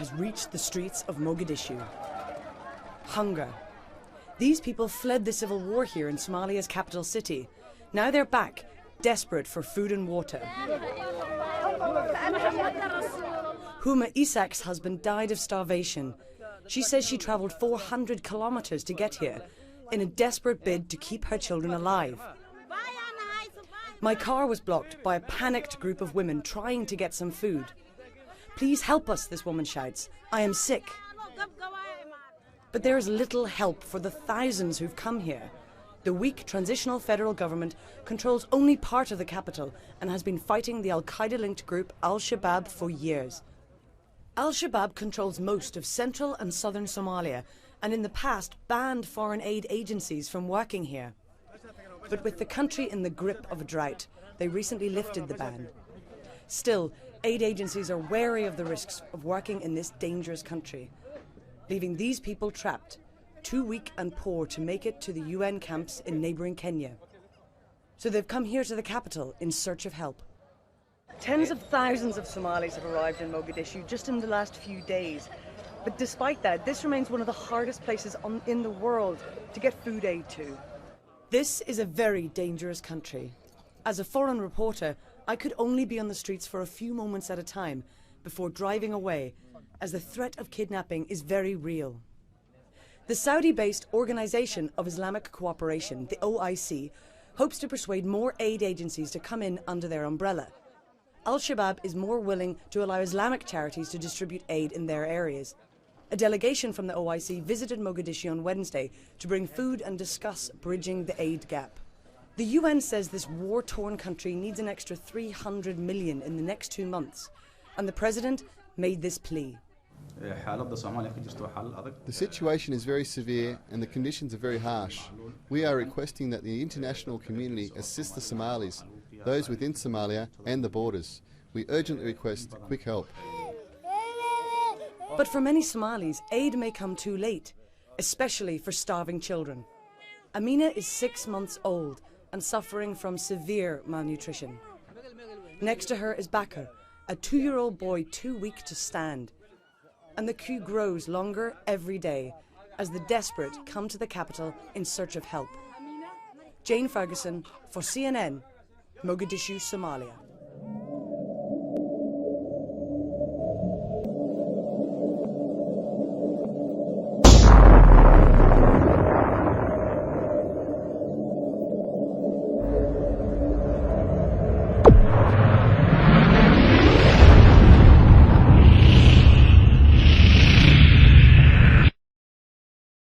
has reached the streets of Mogadishu. Hunger. These people fled the civil war here in Somalia's capital city. Now they're back, desperate for food and water. Huma Isak's husband died of starvation. She says she travelled 400 kilometres to get here in a desperate bid to keep her children alive. My car was blocked by a panicked group of women trying to get some food. Please help us, this woman shouts. I am sick. But there is little help for the thousands who've come here. The weak transitional federal government controls only part of the capital and has been fighting the Al-Qaeda-linked group Al-Shabaab for years. Al-Shabaab controls most of central and southern Somalia and in the past banned foreign aid agencies from working here. But with the country in the grip of a drought, they recently lifted the ban. Still, aid agencies are wary of the risks of working in this dangerous country, leaving these people trapped, too weak and poor to make it to the UN camps in neighbouring Kenya. So they've come here to the capital in search of help. Tens of thousands of Somalis have arrived in Mogadishu just in the last few days. But despite that, this remains one of the hardest places in the world to get food aid to. This is a very dangerous country. As a foreign reporter, I could only be on the streets for a few moments at a time before driving away, as the threat of kidnapping is very real. The Saudi-based Organization of Islamic Cooperation, the OIC, hopes to persuade more aid agencies to come in under their umbrella. Al-Shabaab is more willing to allow Islamic charities to distribute aid in their areas. A delegation from the OIC visited Mogadishu on Wednesday to bring food and discuss bridging the aid gap. The UN says this war-torn country needs an extra 300 million in the next 2 months, and the president made this plea. The situation is very severe and the conditions are very harsh. We are requesting that the international community assist the Somalis, those within Somalia and the borders. We urgently request quick help. But for many Somalis, aid may come too late, especially for starving children. Amina is 6 months old and suffering from severe malnutrition. Next to her is Bakr, a 2-year-old boy too weak to stand. And the queue grows longer every day as the desperate come to the capital in search of help. Jane Ferguson for CNN, Mogadishu, Somalia.